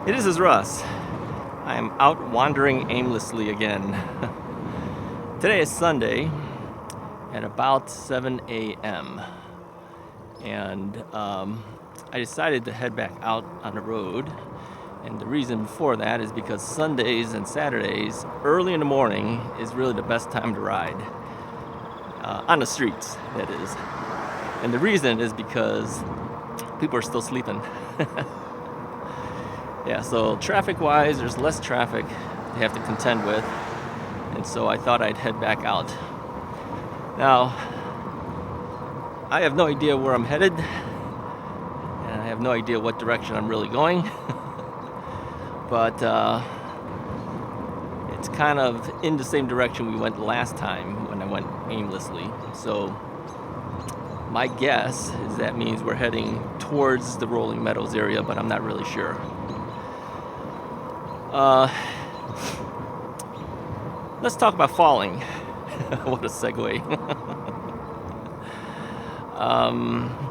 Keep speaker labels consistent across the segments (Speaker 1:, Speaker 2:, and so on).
Speaker 1: This is Russ. I am out wandering aimlessly again. Today is Sunday at about 7 a.m. And I decided to head back out on the road. And the reason for that is because Sundays and Saturdays, early in the morning, is really the best time to ride. On the streets, that is. And the reason is because people are still sleeping. Yeah, so traffic-wise, there's less traffic to have to contend with. And so I thought I'd head back out. Now, I have no idea where I'm headed. And I have no idea what direction I'm really going. But it's kind of in the same direction we went last time when I went aimlessly. So my guess is that means we're heading towards the Rolling Meadows area, but I'm not really sure. Let's talk about falling. What a segue.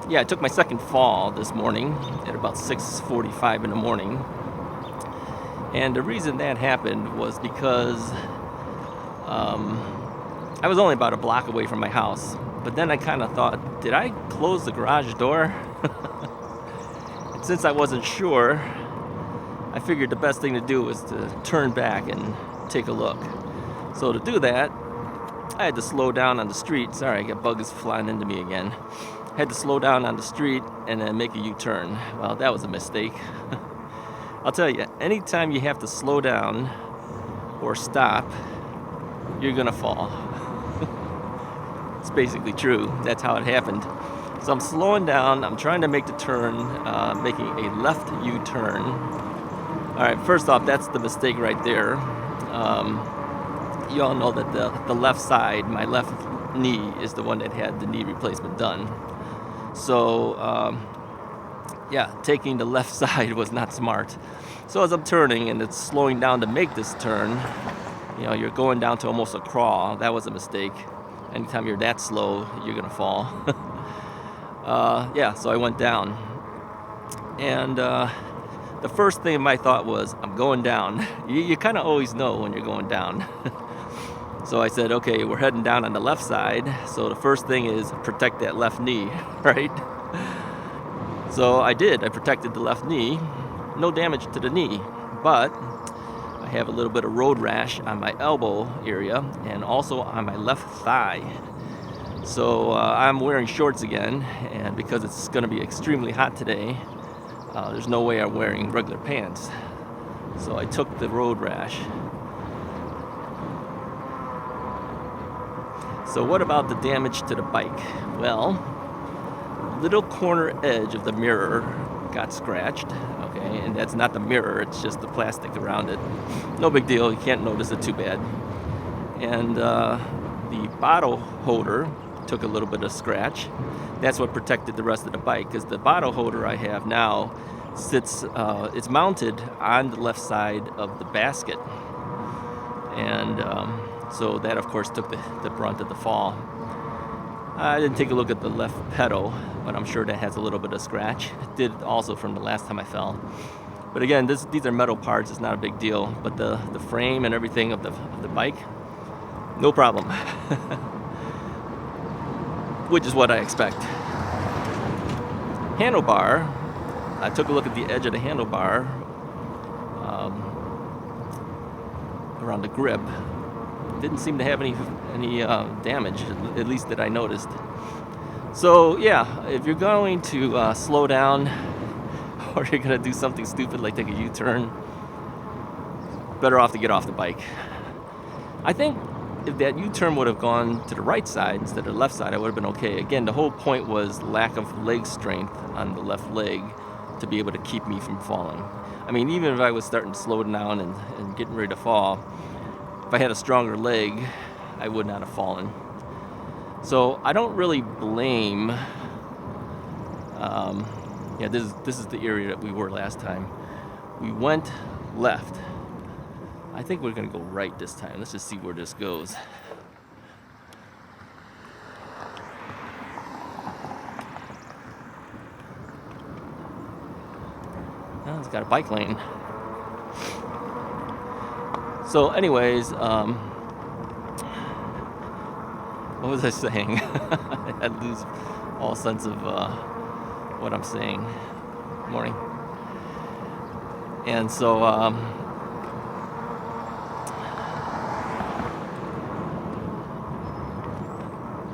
Speaker 1: Yeah, I took my second fall this morning at about 6:45 in the morning. And the reason that happened was because I was only about a block away from my house. But then I kind of thought, did I close the garage door? And since I wasn't sure, I figured the best thing to do was to turn back and take a look. So to do that, I had to slow down on the street. Sorry, I got bugs flying into me again. I had to slow down on the street and then make a U-turn. Well, that was a mistake. I'll tell you, anytime you have to slow down or stop, you're gonna fall. It's basically true. That's how it happened. So I'm slowing down. I'm trying to make the turn, making a left U-turn. All right, first off, that's the mistake right there. You all know that the left side, my left knee, is the one that had the knee replacement done. So, yeah, taking the left side was not smart. So as I'm turning and it's slowing down to make this turn, you're going down to almost a crawl. That was a mistake. Anytime you're that slow, you're gonna fall. Yeah, so I went down. And the first thing my thought was, I'm going down. You kind of always know when you're going down. So I said, okay, we're heading down on the left side. So the first thing is protect that left knee, right? So I did. I protected the left knee. No damage to the knee, but I have a little bit of road rash on my elbow area and also on my left thigh. So I'm wearing shorts again, and because it's going to be extremely hot today, there's no way I'm wearing regular pants. So I took the road rash. So what about the damage to the bike? Well, little corner edge of the mirror got scratched, okay, and that's not the mirror, it's just the plastic around it. No big deal, you can't notice it too bad. And the bottle holder took a little bit of scratch. That's what protected the rest of the bike, because the bottle holder I have now sits, it's mounted on the left side of the basket. And so that, of course, took the brunt of the fall. I didn't take a look at the left pedal, but I'm sure that has a little bit of scratch. It did also from the last time I fell. But again, these are metal parts. It's not a big deal. But the frame and everything of the bike, no problem. Which is what I expect. Handlebar, I took a look at the edge of the handlebar around the grip. Didn't seem to have any damage, at least that I noticed. So yeah, if you're going to slow down, or you're going to do something stupid like take a U-turn, better off to get off the bike. I think if that U-turn would have gone to the right side instead of the left side, I would have been okay. Again, the whole point was lack of leg strength on the left leg to be able to keep me from falling. I mean, even if I was starting to slow down and getting ready to fall, if I had a stronger leg, I would not have fallen. So I don't really blame. Yeah, this is the area that we were last time. We went left. I think we're gonna go right this time. Let's just see where this goes. Oh, it's got a bike lane. So anyways, what was I saying? I lose all sense of what I'm saying. Morning. And so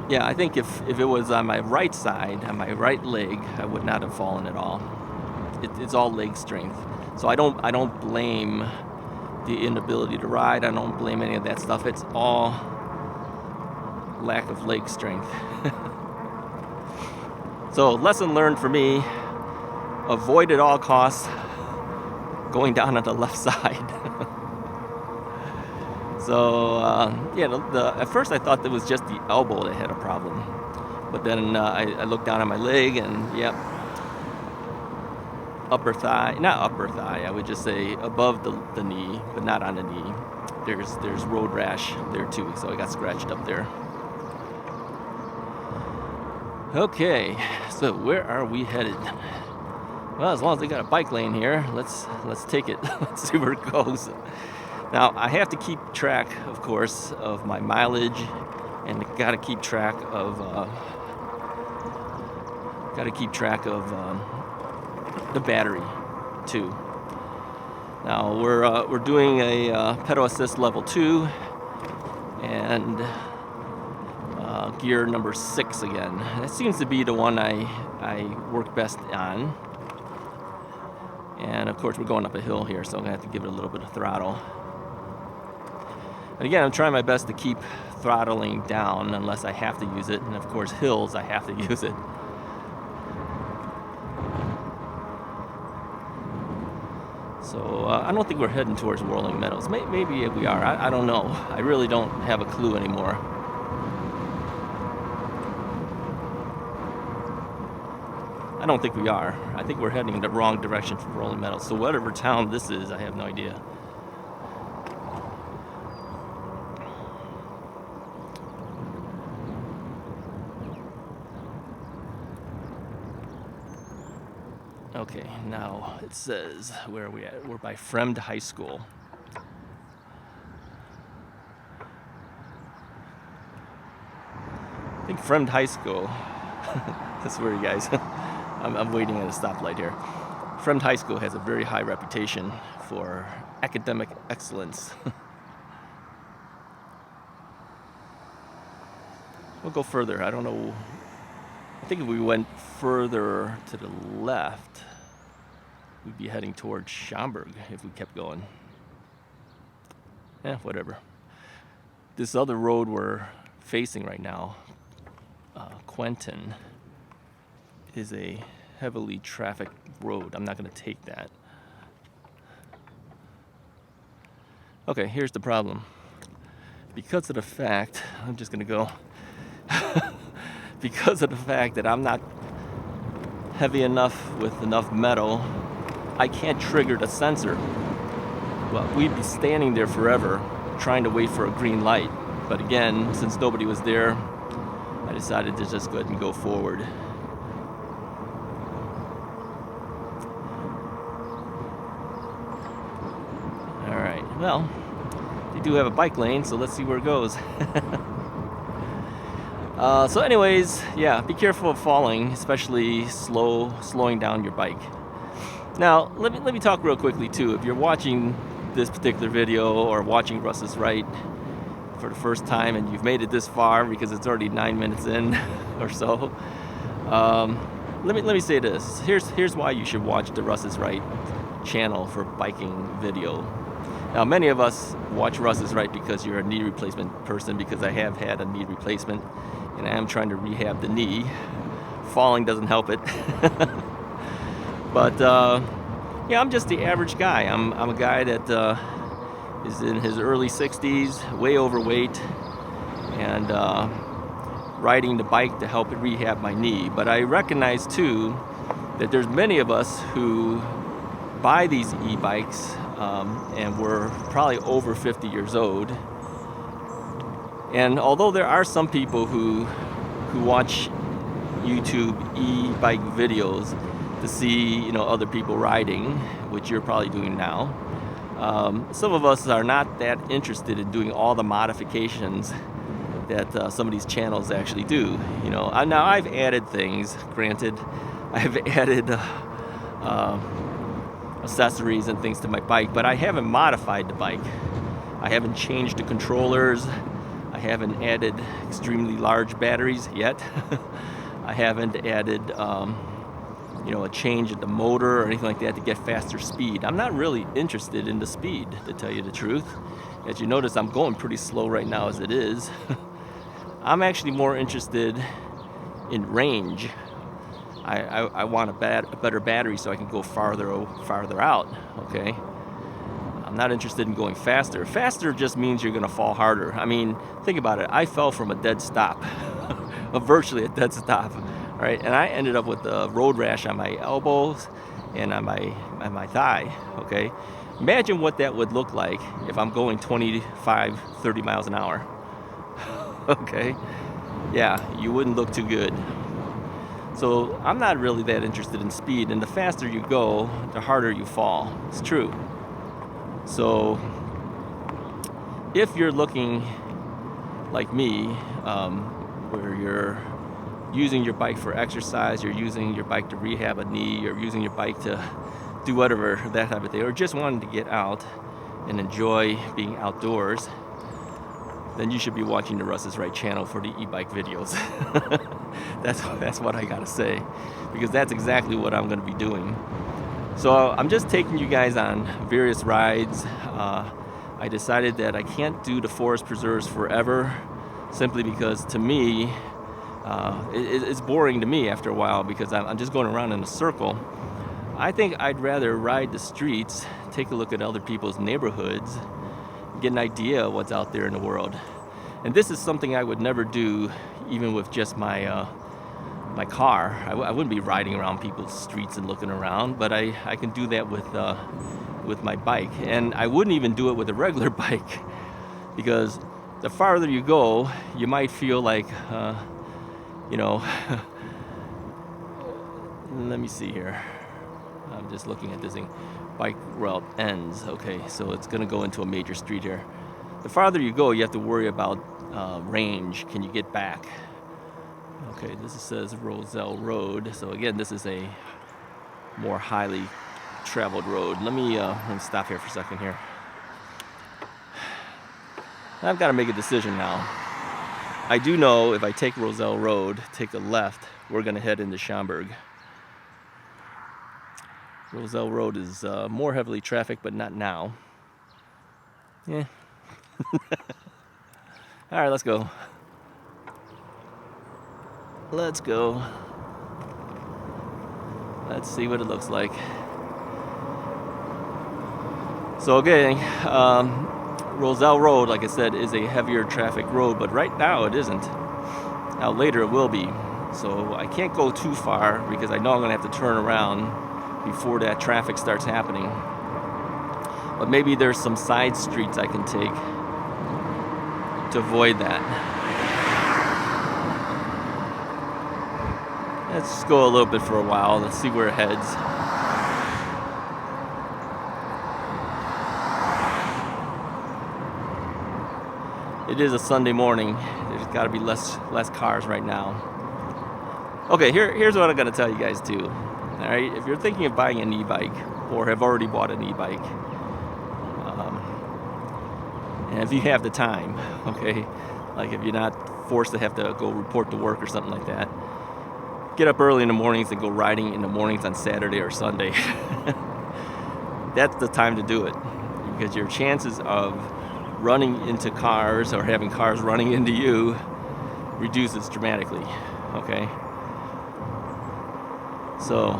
Speaker 1: yeah, I think if it was on my right side, on my right leg, I would not have fallen at all. It's all leg strength. So I don't blame the inability to ride. I don't blame any of that stuff. It's all lack of leg strength. So lesson learned for me: avoid at all costs going down on the left side. So yeah, at first I thought it was just the elbow that had a problem, but then I looked down on my leg and yep, upper thigh, not upper thigh, I would just say above the knee, but not on the knee. There's road rash there too, so I got scratched up there. Okay, so where are we headed? Well, as long as they got a bike lane here, let's take it. Let's see where it goes. Now, I have to keep track, of course, of my mileage, and got to keep track of the battery too. Now we're doing a pedal assist level 2 and gear number 6 again. That seems to be the one I work best on. And of course, we're going up a hill here, so I'm gonna have to give it a little bit of throttle. And again, I'm trying my best to keep throttling down unless I have to use it. And of course, hills, I have to use it. So I don't think we're heading towards Whirling Meadows. Maybe we are. I don't know. I really don't have a clue anymore. I don't think we are. I think we're heading in the wrong direction for Whirling Meadows. So whatever town this is, I have no idea. Okay, now it says, where are we at? We're by Fremd High School. I think Fremd High School, that's where you guys, I'm waiting at a stoplight here. Fremd High School has a very high reputation for academic excellence. We'll go further. I don't know. I think if we went further to the left, we'd be heading towards Schaumburg if we kept going. Yeah, whatever. This other road we're facing right now, Quentin, is a heavily trafficked road. I'm not going to take that. Okay, here's the problem. Because of the fact, I'm just going to go. Because of the fact that I'm not heavy enough with enough metal, I can't trigger the sensor. Well, we'd be standing there forever trying to wait for a green light. But again, since nobody was there, I decided to just go ahead and go forward. All right, well, they do have a bike lane, so let's see where it goes. So anyways, yeah, be careful of falling, especially slowing down your bike. Now, let me talk real quickly too. If you're watching this particular video or watching Russ's Right for the first time and you've made it this far because it's already 9 minutes in or so, let me say this. Here's why you should watch the Russ's Right channel for biking video. Now, many of us watch Russ's Right because you're a knee replacement person, because I have had a knee replacement and I am trying to rehab the knee. Falling doesn't help it. But yeah, I'm just the average guy. I'm a guy that is in his early 60s, way overweight, and riding the bike to help rehab my knee. But I recognize too that there's many of us who buy these e-bikes and we're probably over 50 years old. And although there are some people who watch YouTube e-bike videos to see, other people riding, which you're probably doing now, Some of us are not that interested in doing all the modifications that some of these channels actually do. You know, now I've added things. Granted, I've added accessories and things to my bike, but I haven't modified the bike. I haven't changed the controllers. I haven't added extremely large batteries yet. I haven't added, you know, a change in the motor or anything like that to get faster speed. I'm not really interested in the speed, to tell you the truth. As you notice, I'm going pretty slow right now as it is. I'm actually more interested in range. I want a better battery so I can go farther out, okay? I'm not interested in going faster. Faster just means you're gonna fall harder. I mean, think about it. I fell from a dead stop, virtually a dead stop, right? And I ended up with a road rash on my elbows and on my thigh, okay? Imagine what that would look like if I'm going 25, 30 miles an hour, okay? Yeah, you wouldn't look too good. So I'm not really that interested in speed, and the faster you go, the harder you fall. It's true. So if you're looking like me, where you're using your bike for exercise, you're using your bike to rehab a knee, you're using your bike to do whatever, that type of thing, or just wanting to get out and enjoy being outdoors, then you should be watching the Russ is Right channel for the e-bike videos. That's what I gotta say, because that's exactly what I'm gonna be doing. So I'm just taking you guys on various rides. I decided that I can't do the forest preserves forever, simply because to me, it's boring to me after a while, because I'm just going around in a circle. I think I'd rather ride the streets, take a look at other people's neighborhoods, get an idea of what's out there in the world. And this is something I would never do even with just my my car. I wouldn't be riding around people's streets and looking around, but I can do that with my bike. And I wouldn't even do it with a regular bike, because the farther you go, you might feel like, you know, let me see here. I'm just looking at this thing. Bike route ends. Okay, so it's going to go into a major street here. The farther you go, you have to worry about range. Can you get back? Okay, this says Roselle Road. So again, this is a more highly traveled road. Let me stop here for a second here. I've got to make a decision now. I do know if I take Roselle Road, take a left, we're going to head into Schaumburg. Roselle Road is more heavily trafficked, but not now. Yeah. All right, let's go. Let's go. Let's see what it looks like. So again, Roselle Road, like I said, is a heavier traffic road, but right now it isn't. Now later it will be. So I can't go too far, because I know I'm gonna have to turn around before that traffic starts happening. But maybe there's some side streets I can take to avoid that. Let's just go a little bit for a while. Let's see where it heads. It is a Sunday morning. There's got to be less cars right now. Okay, here's what I'm going to tell you guys too. All right, if you're thinking of buying an e-bike, or have already bought an e-bike, and if you have the time, okay, like if you're not forced to have to go report to work or something like that, get up early in the mornings and go riding in the mornings on Saturday or Sunday. That's the time to do it, because your chances of running into cars or having cars running into you reduces dramatically, okay? So,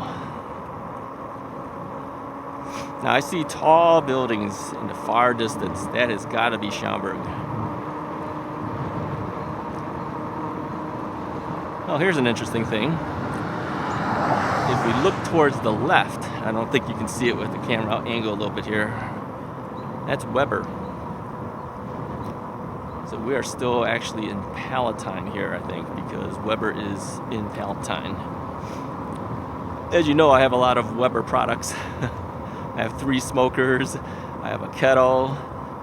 Speaker 1: now I see tall buildings in the far distance. That has got to be Schaumburg. Well, here's an interesting thing. If we look towards the left, I don't think you can see it with the camera. I'll angle a little bit here. That's Weber. So we are still actually in Palatine here, I think, because Weber is in Palatine. As you know, I have a lot of Weber products. I have 3 smokers. I have a kettle.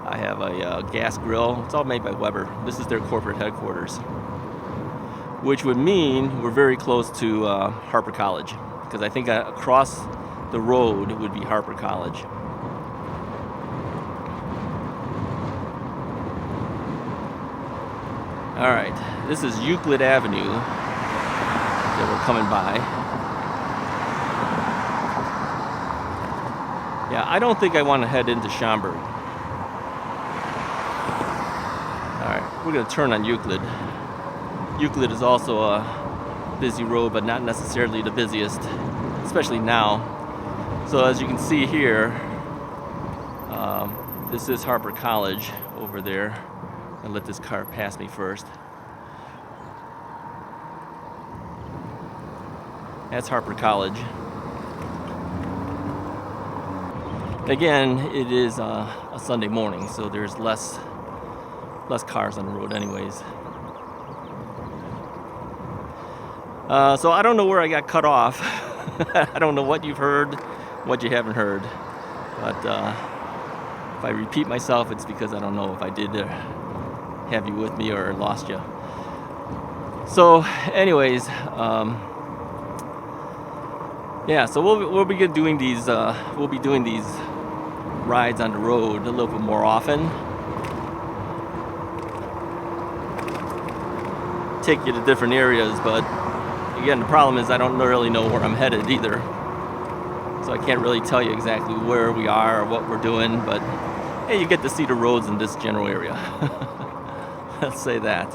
Speaker 1: I have a gas grill. It's all made by Weber. This is their corporate headquarters, which would mean we're very close to Harper College, because I think across the road would be Harper College. All right, this is Euclid Avenue that we're coming by. Yeah, I don't think I want to head into Schaumburg. All right, we're going to turn on Euclid. Euclid is also a busy road, but not necessarily the busiest, especially now. So as you can see here, this is Harper College over there. I'll let this car pass me first. That's Harper College. Again, it is a Sunday morning, so there's less cars on the road anyways. So I don't know where I got cut off. I don't know what you've heard, what you haven't heard. But if I repeat myself, it's because I don't know if I did have you with me or lost you. So anyways, yeah, so we'll be doing these rides on the road a little bit more often. Take you to different areas, but again, the problem is I don't really know where I'm headed either. So I can't really tell you exactly where we are or what we're doing, but hey, you get to see the roads in this general area. Let's say that.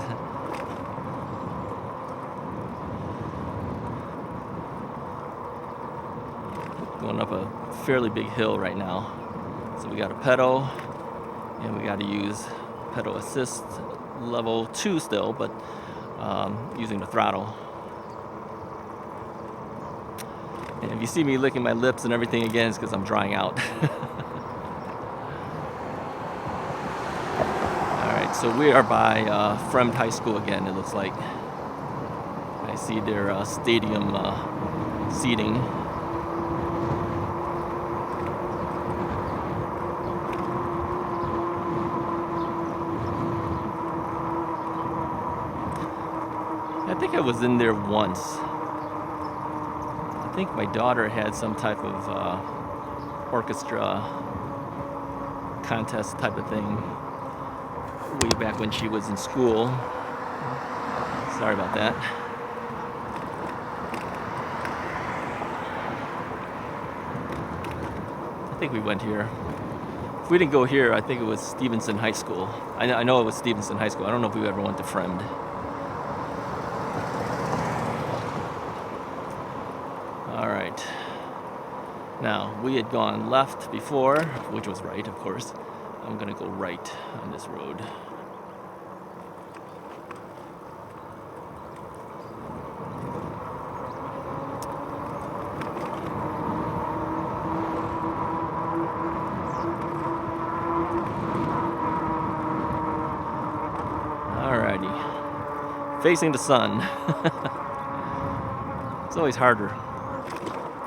Speaker 1: Going up a fairly big hill right now. So we got a pedal, and we got to use pedal assist level 2 still, but using the throttle. And if you see me licking my lips and everything again, it's because I'm drying out. Alright, so we are by Fremd High School again, it looks like. I see their stadium seating. I think I was in there once. I think my daughter had some type of orchestra contest type of thing way back when she was in school. Sorry about that. I think we went here. If we didn't go here, I think it was Stevenson High School. I know it was Stevenson High School. I don't know if we ever went to Fremd. Alright, now we had gone left before, which was right, of course. I'm gonna go right on this road. Alrighty, facing the sun. It's always harder.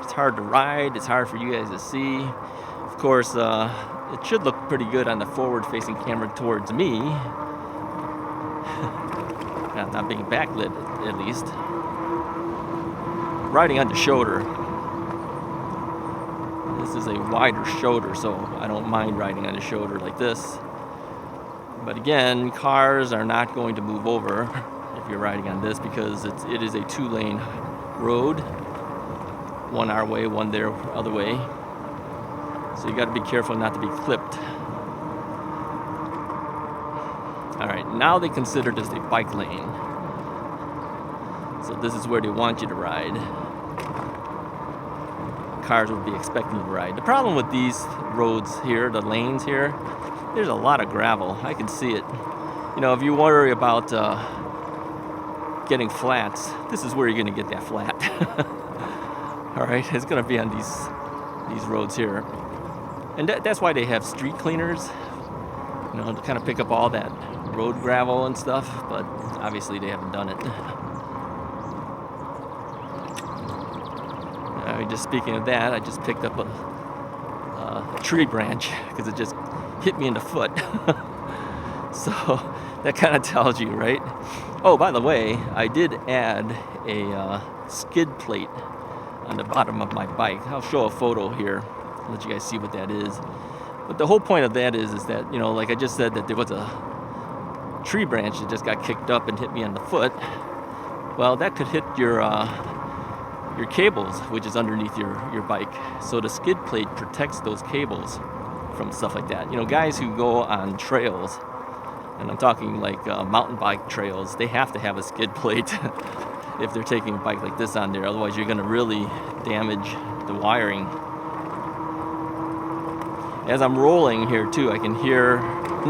Speaker 1: It's hard to ride, it's hard for you guys to see. Of course, it should look pretty good on the forward-facing camera towards me. Not being backlit, at least. Riding on the shoulder. This is a wider shoulder, so I don't mind riding on the shoulder like this. But again, cars are not going to move over if you're riding on this because it is a 2-lane road. One our way, one their other way. So you got to be careful not to be clipped. All right, now they consider this a bike lane. So this is where they want you to ride. Cars would be expecting you to ride. The problem with these roads here, the lanes here, there's a lot of gravel. I can see it. You know, if you worry about getting flats, this is where you're going to get that flat. All right, it's going to be on these roads here. And that's why they have street cleaners, you know, to kind of pick up all that road gravel and stuff, but obviously they haven't done it. Just speaking of that, I just picked up a tree branch because it just hit me in the foot. So that kind of tells you, right? Oh, by the way, I did add a skid plate on the bottom of my bike. I'll show a photo here, let you guys see what that is. But the whole point of that is that, you know, like I just said, that there was a tree branch that just got kicked up and hit me on the foot. Well, that could hit your cables, which is underneath your bike. So the skid plate protects those cables from stuff like that. You know, guys who go on trails, and I'm talking like mountain bike trails, they have to have a skid plate if they're taking a bike like this on there. Otherwise, you're going to really damage the wiring. As I'm rolling here too, I can hear,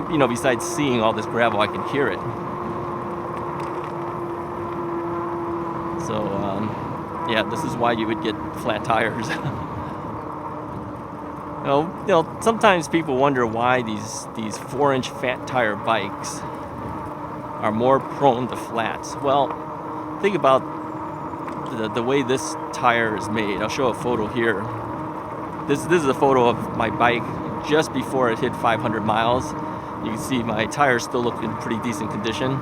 Speaker 1: you know, besides seeing all this gravel, I can hear it. So, yeah, this is why you would get flat tires. You know, sometimes people wonder why these 4-inch fat tire bikes are more prone to flats. Well, think about the way this tire is made. I'll show a photo here. This is a photo of my bike just before it hit 500 miles. You can see my tires still look in pretty decent condition.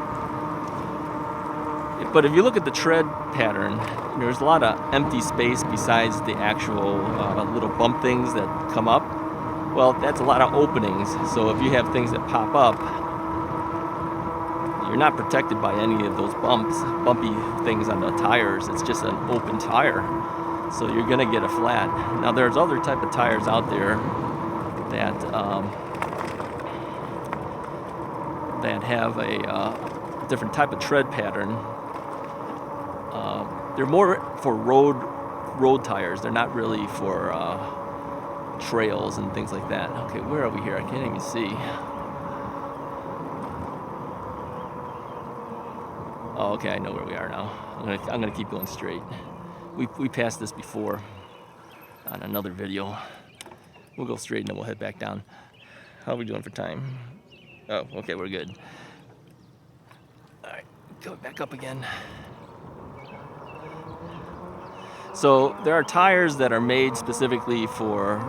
Speaker 1: But if you look at the tread pattern, there's a lot of empty space besides the actual little bump things that come up. Well, that's a lot of openings. So if you have things that pop up, you're not protected by any of those bumpy things on the tires. It's just an open tire. So you're gonna get a flat. Now there's other type of tires out there that have a different type of tread pattern. They're more for road tires. They're not really for trails and things like that. Okay, where are we here? I can't even see. Oh, okay, I know where we are now. I'm gonna keep going straight. We passed this before on another video. We'll go straight and then we'll head back down. How are we doing for time? Oh, okay, we're good. All right, go back up again. So there are tires that are made specifically for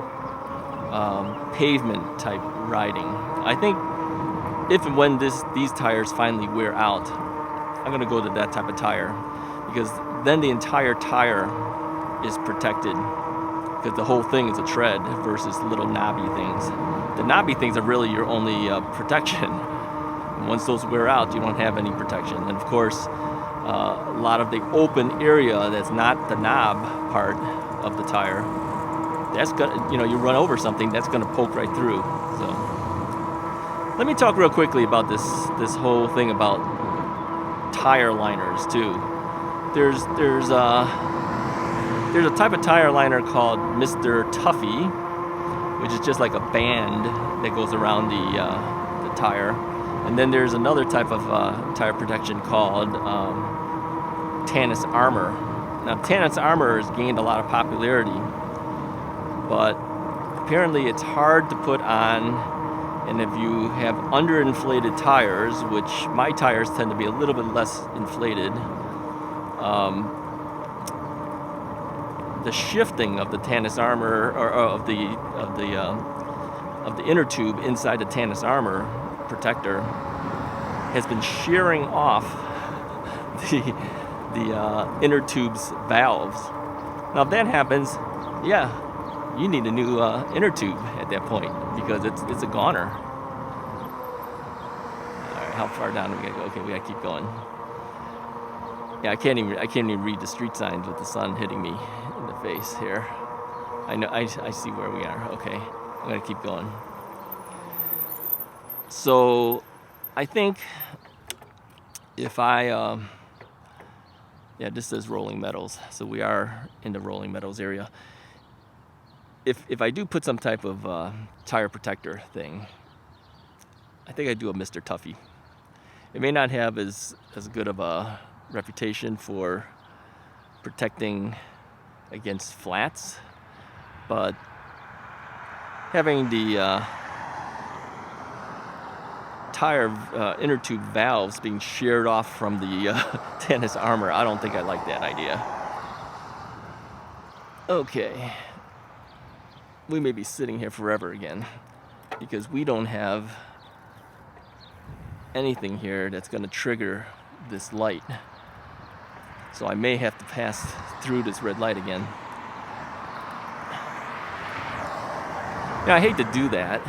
Speaker 1: pavement type riding. I think if and when these tires finally wear out, I'm gonna go to that type of tire, because then the entire tire is protected, because the whole thing is a tread versus little knobby things. The knobby things are really your only protection. And once those wear out, you don't have any protection. And of course, a lot of the open area that's not the knob part of the tire, that's gonna, you know, you run over something, that's gonna poke right through. So let me talk real quickly about this whole thing about tire liners too. There's a type of tire liner called Mr. Tuffy, which is just like a band that goes around the tire. And then there's another type of tire protection called Tannus Armour. Now, Tannus Armour has gained a lot of popularity, but apparently it's hard to put on, and if you have underinflated tires, which my tires tend to be a little bit less inflated, the shifting of the Tannus Armour, or of the inner tube inside the Tannus Armour protector, has been shearing off the inner tube's valves. Now, if that happens, yeah, you need a new inner tube at that point, because it's a goner. All right, how far down do we gotta go? Okay, we gotta keep going. Yeah, I can't even read the street signs with the sun hitting me in the face here. I know, I see where we are. Okay, I'm gonna keep going. So, I think if I, yeah, this says rolling metals, so we are in the rolling metals area. If I do put some type of tire protector thing, I think I do a Mr. Tuffy. It may not have as good of a reputation for protecting against flats, but having the tire inner tube valves being sheared off from the Tannus Armour, I don't think I like that idea. Okay, we may be sitting here forever again, because we don't have anything here that's going to trigger this light. So I may have to pass through this red light again. Yeah, I hate to do that.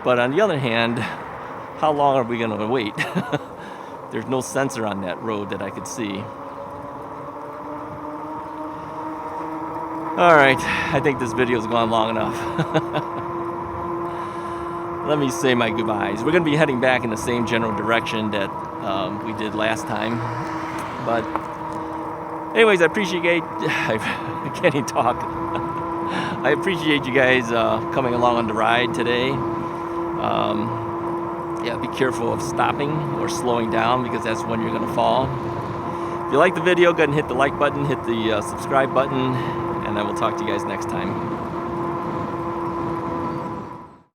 Speaker 1: But on the other hand, how long are we going to wait? There's no sensor on that road that I could see. Alright, I think this video's gone long enough. Let me say my goodbyes. We're going to be heading back in the same general direction that we did last time. But anyways, I appreciate... I can't even talk. I appreciate you guys coming along on the ride today. Yeah, be careful of stopping or slowing down, because that's when you're going to fall. If you like the video, go ahead and hit the like button, hit the subscribe button, and I will talk to you guys next time.